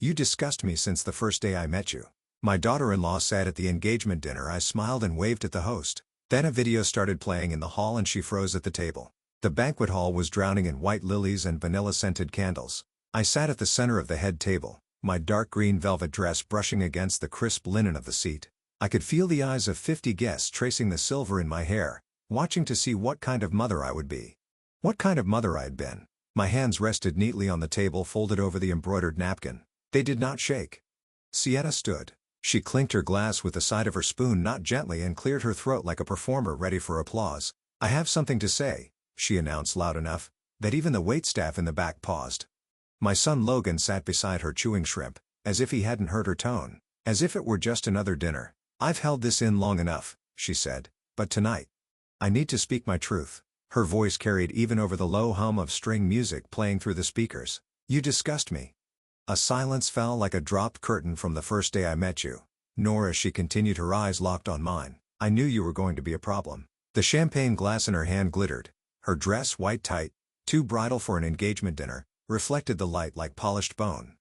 You disgust me since the first day I met you. My daughter-in-law sat at the engagement dinner. I smiled and waved at the host. Then a video started playing in the hall and she froze at the table. The banquet hall was drowning in white lilies and vanilla-scented candles. I sat at the center of the head table, my dark green velvet dress brushing against the crisp linen of the seat. I could feel the eyes of 50 guests tracing the silver in my hair, watching to see what kind of mother I would be. What kind of mother I had been. My hands rested neatly on the table folded over the embroidered napkin. They did not shake. Sienna stood. She clinked her glass with the side of her spoon not gently and cleared her throat like a performer ready for applause. I have something to say, she announced loud enough that even the waitstaff in the back paused. My son Logan sat beside her chewing shrimp, as if he hadn't heard her tone, as if it were just another dinner. I've held this in long enough, she said, but tonight, I need to speak my truth. Her voice carried even over the low hum of string music playing through the speakers. You disgust me. A silence fell like a dropped curtain from the first day I met you. Nor as she continued, her eyes locked on mine. I knew you were going to be a problem. The champagne glass in her hand glittered. Her dress, white tight, too bridal for an engagement dinner, reflected the light like polished bone.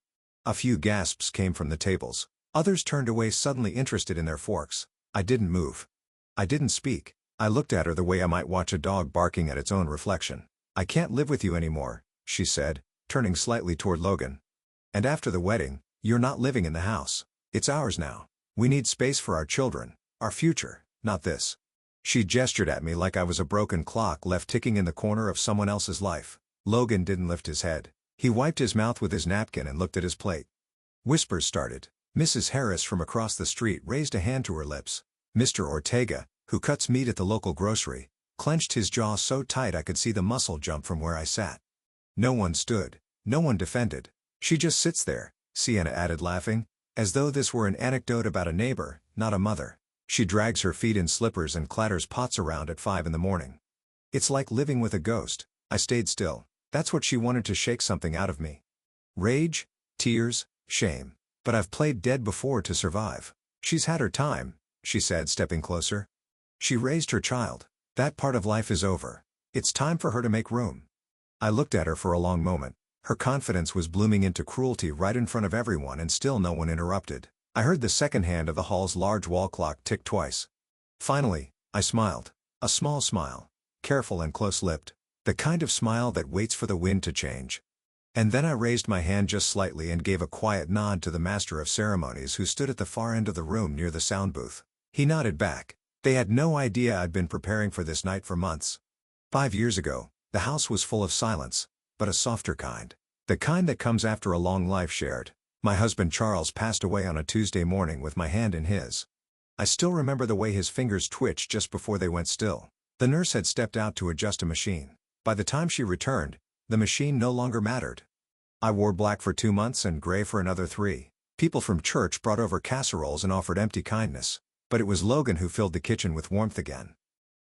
A few gasps came from the tables. Others turned away suddenly interested in their forks. I didn't move. I didn't speak. I looked at her the way I might watch a dog barking at its own reflection. I can't live with you anymore, she said, turning slightly toward Logan. And after the wedding, you're not living in the house. It's ours now. We need space for our children, our future, not this. She gestured at me like I was a broken clock left ticking in the corner of someone else's life. Logan didn't lift his head. He wiped his mouth with his napkin and looked at his plate. Whispers started. Mrs. Harris from across the street raised a hand to her lips. Mr. Ortega, who cuts meat at the local grocery, clenched his jaw so tight I could see the muscle jump from where I sat. No one stood. No one defended. She just sits there, Sienna added laughing, as though this were an anecdote about a neighbor, not a mother. She drags her feet in slippers and clatters pots around at 5 in the morning. It's like living with a ghost. I stayed still. That's what she wanted to shake something out of me. Rage, tears, shame. But I've played dead before to survive. She's had her time, she said, stepping closer. She raised her child. That part of life is over. It's time for her to make room. I looked at her for a long moment. Her confidence was blooming into cruelty right in front of everyone and still no one interrupted. I heard the second hand of the hall's large wall clock tick twice. Finally, I smiled. A small smile. Careful and close-lipped. The kind of smile that waits for the wind to change. And then I raised my hand just slightly and gave a quiet nod to the master of ceremonies who stood at the far end of the room near the sound booth. He nodded back. They had no idea I'd been preparing for this night for months. 5 years ago, the house was full of silence, but a softer kind. The kind that comes after a long life shared. My husband Charles passed away on a Tuesday morning with my hand in his. I still remember the way his fingers twitched just before they went still. The nurse had stepped out to adjust a machine. By the time she returned, the machine no longer mattered. I wore black for 2 months and gray for another 3. People from church brought over casseroles and offered empty kindness. But it was Logan who filled the kitchen with warmth again.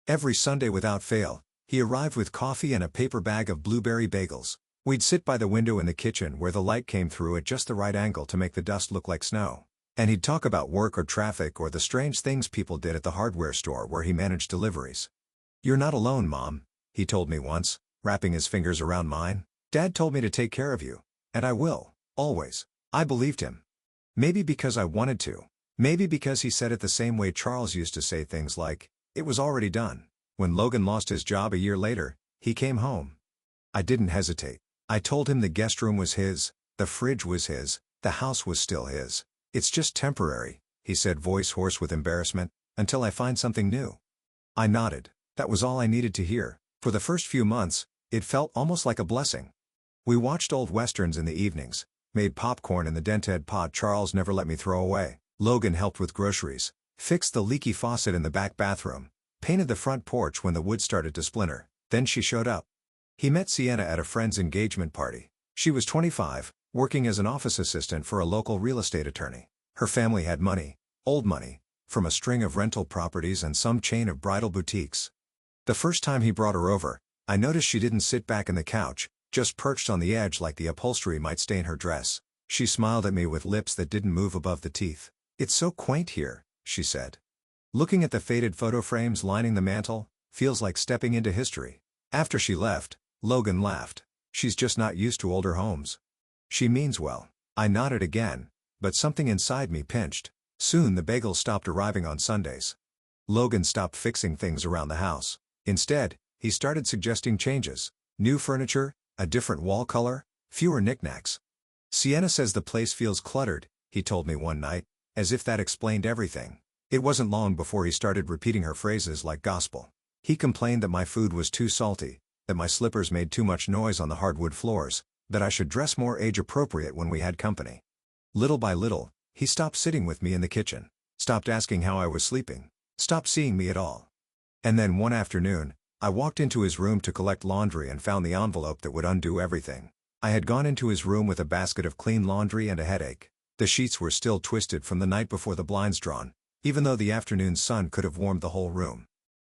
Every Sunday without fail, he arrived with coffee and a paper bag of blueberry bagels. We'd sit by the window in the kitchen where the light came through at just the right angle to make the dust look like snow. And he'd talk about work or traffic or the strange things people did at the hardware store where he managed deliveries. You're not alone, Mom, he told me once, wrapping his fingers around mine. Dad told me to take care of you. And I will, always. I believed him. Maybe because I wanted to. Maybe because he said it the same way Charles used to say things like, it was already done. When Logan lost his job a year later, he came home. I didn't hesitate. I told him the guest room was his, the fridge was his, the house was still his. It's just temporary, he said, voice hoarse with embarrassment, until I find something new. I nodded. That was all I needed to hear. For the first few months, it felt almost like a blessing. We watched old westerns in the evenings, made popcorn in the dented pot Charles never let me throw away. Logan helped with groceries, fixed the leaky faucet in the back bathroom, painted the front porch when the wood started to splinter. Then she showed up. He met Sienna at a friend's engagement party. She was 25, working as an office assistant for a local real estate attorney. Her family had money, old money, from a string of rental properties and some chain of bridal boutiques. The first time he brought her over, I noticed she didn't sit back in the couch, just perched on the edge like the upholstery might stain her dress. She smiled at me with lips that didn't move above the teeth. It's so quaint here, she said. Looking at the faded photo frames lining the mantel, feels like stepping into history. After she left, Logan laughed. She's just not used to older homes. She means well. I nodded again, but something inside me pinched. Soon the bagels stopped arriving on Sundays. Logan stopped fixing things around the house. Instead, he started suggesting changes. New furniture, a different wall color, fewer knickknacks. Sienna says the place feels cluttered, he told me one night, as if that explained everything. It wasn't long before he started repeating her phrases like gospel. He complained that my food was too salty, that my slippers made too much noise on the hardwood floors, that I should dress more age-appropriate when we had company. Little by little, he stopped sitting with me in the kitchen, stopped asking how I was sleeping, stopped seeing me at all. And then one afternoon, I walked into his room to collect laundry and found the envelope that would undo everything. I had gone into his room with a basket of clean laundry and a headache. The sheets were still twisted from the night before the blinds drawn, even though the afternoon sun could have warmed the whole room.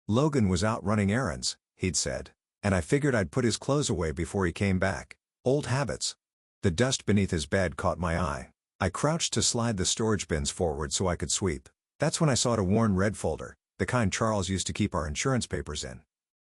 Logan was out running errands, he'd said, and I figured I'd put his clothes away before he came back. Old habits. The dust beneath his bed caught my eye. I crouched to slide the storage bins forward so I could sweep. That's when I saw a worn red folder, the kind Charles used to keep our insurance papers in.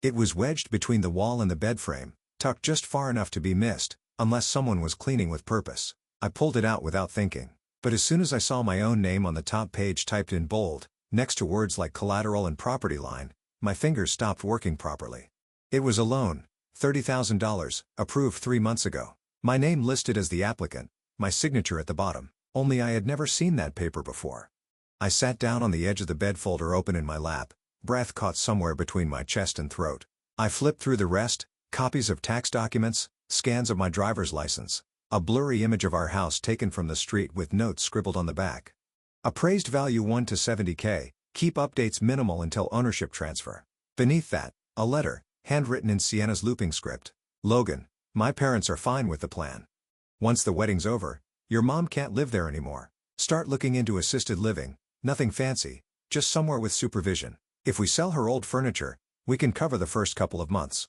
It was wedged between the wall and the bed frame, tucked just far enough to be missed, unless someone was cleaning with purpose. I pulled it out without thinking, but as soon as I saw my own name on the top page typed in bold, next to words like collateral and property line, my fingers stopped working properly. It was a loan, $30,000, approved 3 months ago. My name listed as the applicant, my signature at the bottom, only I had never seen that paper before. I sat down on the edge of the bed, folder open in my lap, breath caught somewhere between my chest and throat. I flipped through the rest, copies of tax documents, scans of my driver's license, a blurry image of our house taken from the street with notes scribbled on the back. Appraised value 1 to 70K, keep updates minimal until ownership transfer. Beneath that, a letter, handwritten in Sienna's looping script. Logan, my parents are fine with the plan. Once the wedding's over, your mom can't live there anymore. Start looking into assisted living, nothing fancy, just somewhere with supervision. If we sell her old furniture, we can cover the first couple of months.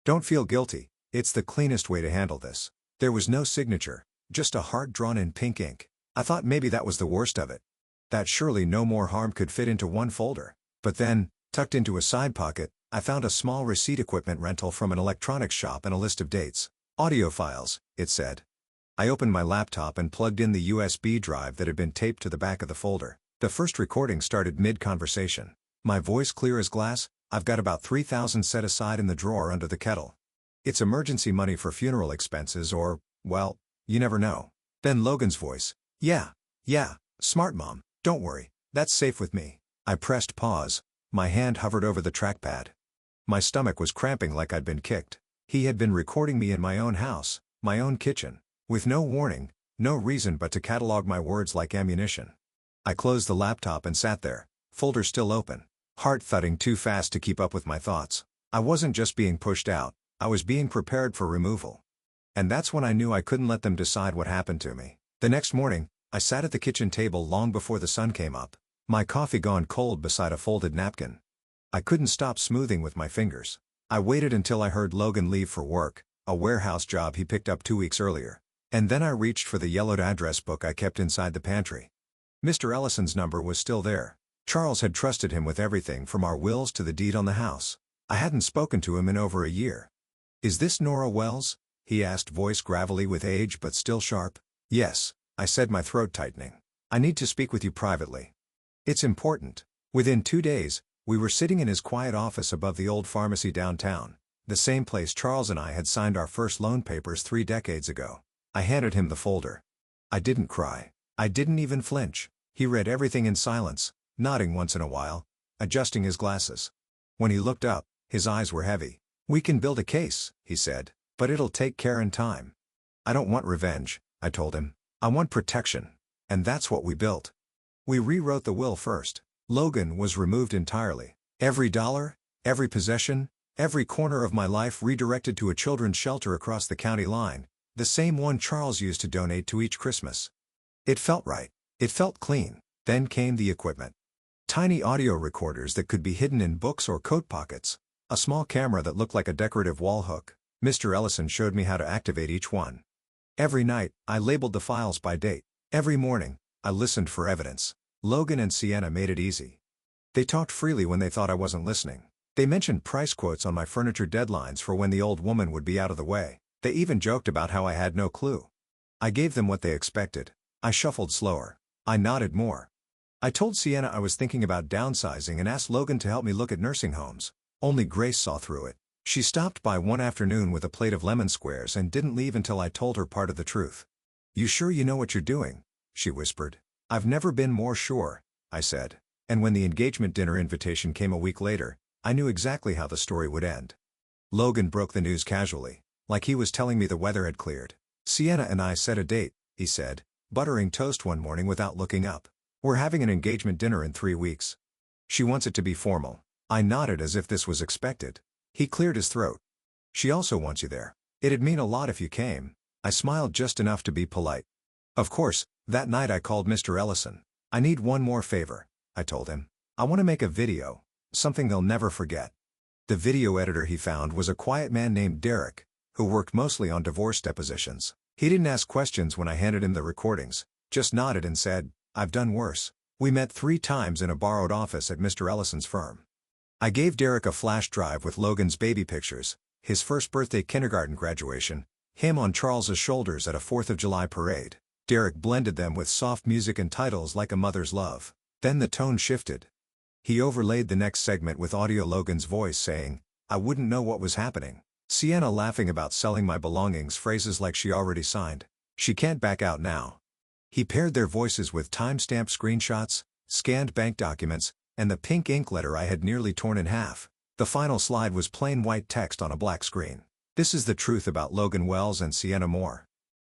Don't feel guilty, it's the cleanest way to handle this. There was no signature, just a heart drawn in pink ink. I thought maybe that was the worst of it. That surely no more harm could fit into one folder. But then, tucked into a side pocket, I found a small receipt, equipment rental from an electronics shop, and a list of dates. Audio files, it said. I opened my laptop and plugged in the USB drive that had been taped to the back of the folder. The first recording started mid-conversation. My voice clear as glass. I've got about $3,000 set aside in the drawer under the kettle. It's emergency money for funeral expenses or, well, you never know. Then Logan's voice. Yeah, smart mom, don't worry, that's safe with me. I pressed pause. My hand hovered over the trackpad. My stomach was cramping like I'd been kicked. He had been recording me in my own house, my own kitchen, with no warning, no reason but to catalog my words like ammunition. I closed the laptop and sat there, folder still open, heart thudding too fast to keep up with my thoughts. I wasn't just being pushed out, I was being prepared for removal. And that's when I knew I couldn't let them decide what happened to me. The next morning, I sat at the kitchen table long before the sun came up, my coffee gone cold beside a folded napkin. I couldn't stop smoothing with my fingers. I waited until I heard Logan leave for work, a warehouse job he picked up 2 weeks earlier. And then I reached for the yellowed address book I kept inside the pantry. Mr. Ellison's number was still there. Charles had trusted him with everything from our wills to the deed on the house. I hadn't spoken to him in over a year. Is this Nora Wells? He asked, voice gravelly with age but still sharp. Yes, I said, my throat tightening. I need to speak with you privately. It's important. Within 2 days, we were sitting in his quiet office above the old pharmacy downtown, the same place Charles and I had signed our first loan papers 3 decades ago. I handed him the folder. I didn't cry. I didn't even flinch. He read everything in silence, nodding once in a while, adjusting his glasses. When he looked up, his eyes were heavy. We can build a case, he said, but it'll take care and time. I don't want revenge, I told him. I want protection. And that's what we built. We rewrote the will first. Logan was removed entirely. Every dollar, every possession, every corner of my life redirected to a children's shelter across the county line, the same one Charles used to donate to each Christmas. It felt right. It felt clean. Then came the equipment. Tiny audio recorders that could be hidden in books or coat pockets. A small camera that looked like a decorative wall hook. Mr. Ellison showed me how to activate each one. Every night, I labeled the files by date. Every morning, I listened for evidence. Logan and Sienna made it easy. They talked freely when they thought I wasn't listening. They mentioned price quotes on my furniture, deadlines for when the old woman would be out of the way. They even joked about how I had no clue. I gave them what they expected. I shuffled slower. I nodded more. I told Sienna I was thinking about downsizing and asked Logan to help me look at nursing homes. Only Grace saw through it. She stopped by one afternoon with a plate of lemon squares and didn't leave until I told her part of the truth. "You sure you know what you're doing?" she whispered. "I've never been more sure," I said. And when the engagement dinner invitation came a week later, I knew exactly how the story would end. Logan broke the news casually, like he was telling me the weather had cleared. "Sienna and I set a date," he said, buttering toast one morning without looking up. "We're having an engagement dinner in 3 weeks. She wants it to be formal." I nodded as if this was expected. He cleared his throat. "She also wants you there. It'd mean a lot if you came." I smiled just enough to be polite. Of course, that night I called Mr. Ellison. "I need one more favor," I told him. "I want to make a video, something they'll never forget." The video editor he found was a quiet man named Derek, who worked mostly on divorce depositions. He didn't ask questions when I handed him the recordings, just nodded and said, "I've done worse." We met 3 times in a borrowed office at Mr. Ellison's firm. I gave Derek a flash drive with Logan's baby pictures, his first birthday kindergarten graduation, him on Charles's shoulders at a 4th of July parade. Derek blended them with soft music and titles like A Mother's Love. Then the tone shifted. He overlaid the next segment with audio Logan's voice saying, "I wouldn't know what was happening." Sienna laughing about selling my belongings, phrases like she already signed. "She can't back out now." He paired their voices with time-stamped screenshots, scanned bank documents, and the pink ink letter I had nearly torn in half. The final slide was plain white text on a black screen. "This is the truth about Logan Wells and Sienna Moore."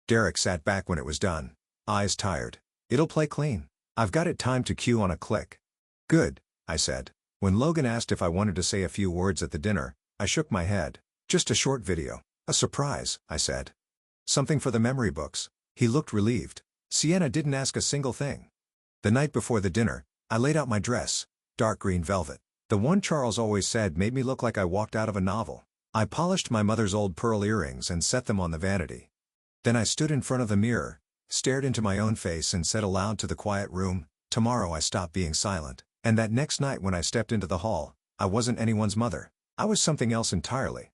Derek sat back when it was done, eyes tired. "It'll play clean. I've got it timed to cue on a click." "Good," I said. When Logan asked if I wanted to say a few words at the dinner, I shook my head. "Just a short video. A surprise," I said. "Something for the memory books." He looked relieved. Sienna didn't ask a single thing. The night before the dinner, I laid out my dress, dark green velvet. The one Charles always said made me look like I walked out of a novel. I polished my mother's old pearl earrings and set them on the vanity. Then I stood in front of the mirror, stared into my own face and said aloud to the quiet room, "Tomorrow I stop being silent." And that next night when I stepped into the hall, I wasn't anyone's mother. I was something else entirely.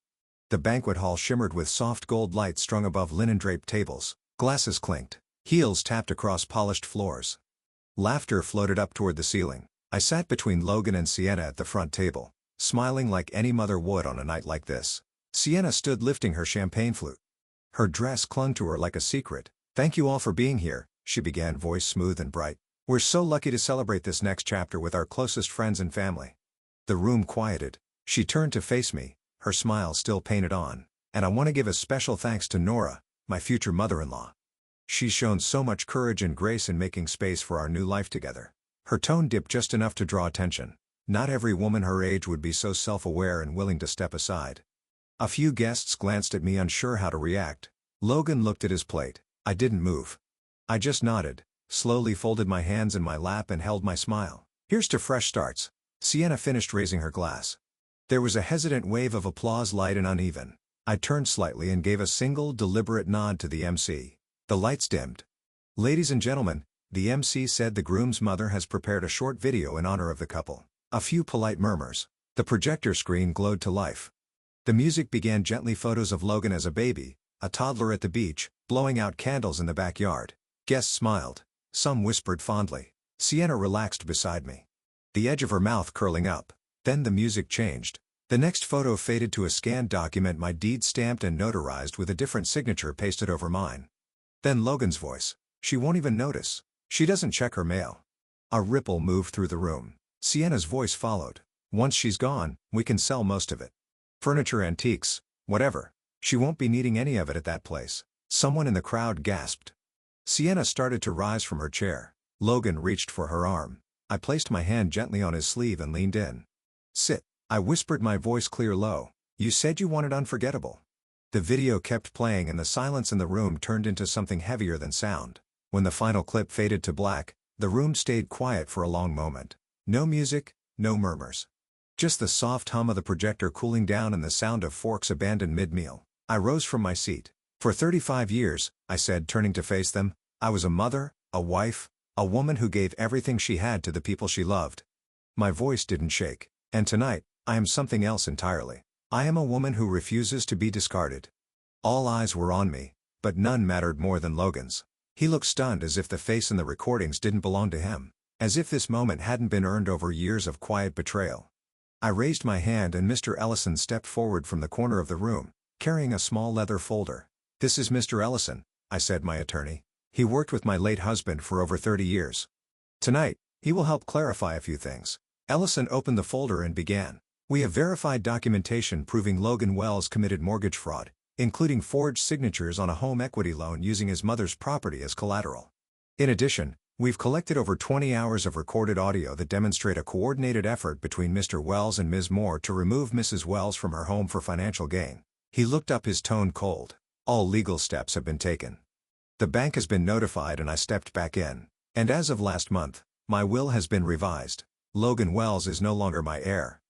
The banquet hall shimmered with soft gold light strung above linen-draped tables. Glasses clinked. Heels tapped across polished floors. Laughter floated up toward the ceiling. I sat between Logan and Sienna at the front table, smiling like any mother would on a night like this. Sienna stood lifting her champagne flute. Her dress clung to her like a secret. "Thank you all for being here," she began, voice smooth and bright. "We're so lucky to celebrate this next chapter with our closest friends and family." The room quieted. She turned to face me, her smile still painted on. "And I want to give a special thanks to Nora, my future mother-in-law. She's shown so much courage and grace in making space for our new life together." Her tone dipped just enough to draw attention. Not every woman her age would be so self-aware and willing to step aside. A few guests glanced at me, unsure how to react. Logan looked at his plate. I didn't move. I just nodded, slowly folded my hands in my lap and held my smile. "Here's to fresh starts." Sienna finished raising her glass. There was a hesitant wave of applause, light and uneven. I turned slightly and gave a single, deliberate nod to the MC. The lights dimmed. "Ladies and gentlemen," the MC said, "the groom's mother has prepared a short video in honor of the couple." A few polite murmurs. The projector screen glowed to life. The music began gently, photos of Logan as a baby, a toddler at the beach, blowing out candles in the backyard. Guests smiled. Some whispered fondly. Sienna relaxed beside me, the edge of her mouth curling up. Then the music changed. The next photo faded to a scanned document, my deed stamped and notarized with a different signature pasted over mine. Then Logan's voice. "She won't even notice. She doesn't check her mail." A ripple moved through the room. Sienna's voice followed. "Once she's gone, we can sell most of it. Furniture, antiques, whatever. She won't be needing any of it at that place." Someone in the crowd gasped. Sienna started to rise from her chair. Logan reached for her arm. I placed my hand gently on his sleeve and leaned in. "Sit," I whispered, my voice clear, low. "You said you wanted unforgettable." The video kept playing and the silence in the room turned into something heavier than sound. When the final clip faded to black, the room stayed quiet for a long moment. No music, no murmurs. Just the soft hum of the projector cooling down and the sound of forks abandoned mid-meal. I rose from my seat. "For 35 years, I said, turning to face them, "I was a mother, a wife, a woman who gave everything she had to the people she loved." My voice didn't shake. "And tonight, I am something else entirely. I am a woman who refuses to be discarded." All eyes were on me, but none mattered more than Logan's. He looked stunned, as if the face in the recordings didn't belong to him, as if this moment hadn't been earned over years of quiet betrayal. I raised my hand and Mr. Ellison stepped forward from the corner of the room, carrying a small leather folder. "This is Mr. Ellison," I said, "my attorney. He worked with my late husband for over 30 years. Tonight, he will help clarify a few things." Ellison opened the folder and began. "We have verified documentation proving Logan Wells committed mortgage fraud, including forged signatures on a home equity loan using his mother's property as collateral. In addition, we've collected over 20 hours of recorded audio that demonstrate a coordinated effort between Mr. Wells and Ms. Moore to remove Mrs. Wells from her home for financial gain." He looked up, his tone cold. "All legal steps have been taken. The bank has been notified and I stepped back in. And as of last month, my will has been revised. Logan Wells is no longer my heir.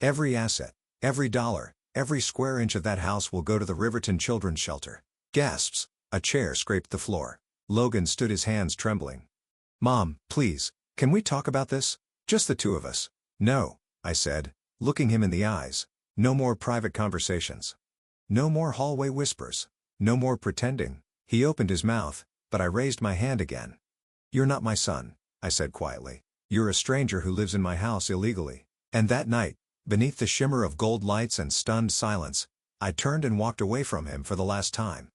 Every asset, every dollar, every square inch of that house will go to the Riverton Children's Shelter." Gasps. A chair scraped the floor. Logan stood, his hands trembling. "Mom, please, can we talk about this? Just the two of us." "No," I said, looking him in the eyes. "No more private conversations. No more hallway whispers. No more pretending." He opened his mouth, but I raised my hand again. "You're not my son," I said quietly. "You're a stranger who lives in my house illegally." And that night, beneath the shimmer of gold lights and stunned silence, I turned and walked away from him for the last time.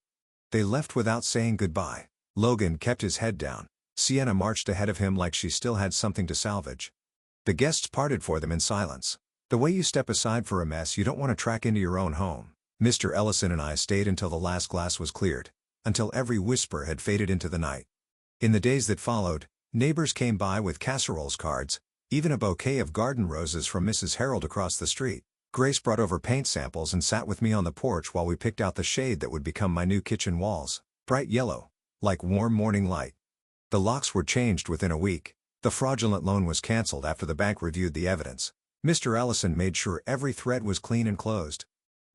They left without saying goodbye. Logan kept his head down. Sienna marched ahead of him like she still had something to salvage. The guests parted for them in silence. The way you step aside for a mess you don't want to track into your own home. Mr. Ellison and I stayed until the last glass was cleared, until every whisper had faded into the night. In the days that followed, neighbors came by with casseroles, cards, even a bouquet of garden roses from Mrs. Harold across the street. Grace brought over paint samples and sat with me on the porch while we picked out the shade that would become my new kitchen walls, bright yellow, like warm morning light. The locks were changed within a week. The fraudulent loan was canceled after the bank reviewed the evidence. Mr. Ellison made sure every thread was clean and closed.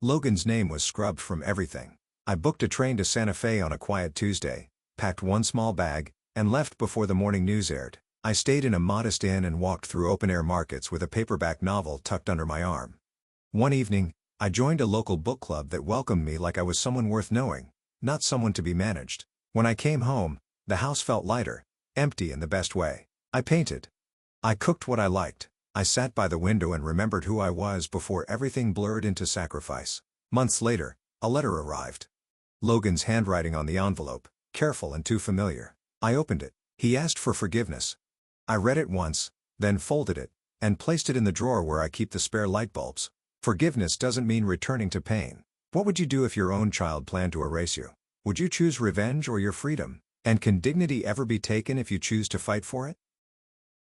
Logan's name was scrubbed from everything. I booked a train to Santa Fe on a quiet Tuesday, packed one small bag, and left before the morning news aired. I stayed in a modest inn and walked through open-air markets with a paperback novel tucked under my arm. One evening, I joined a local book club that welcomed me like I was someone worth knowing, not someone to be managed. When I came home, the house felt lighter, empty in the best way. I painted. I cooked what I liked. I sat by the window and remembered who I was before everything blurred into sacrifice. Months later, a letter arrived. Logan's handwriting on the envelope, careful and too familiar. I opened it. He asked for forgiveness. I read it once, then folded it, and placed it in the drawer where I keep the spare light bulbs. Forgiveness doesn't mean returning to pain. What would you do if your own child planned to erase you? Would you choose revenge or your freedom? And can dignity ever be taken if you choose to fight for it?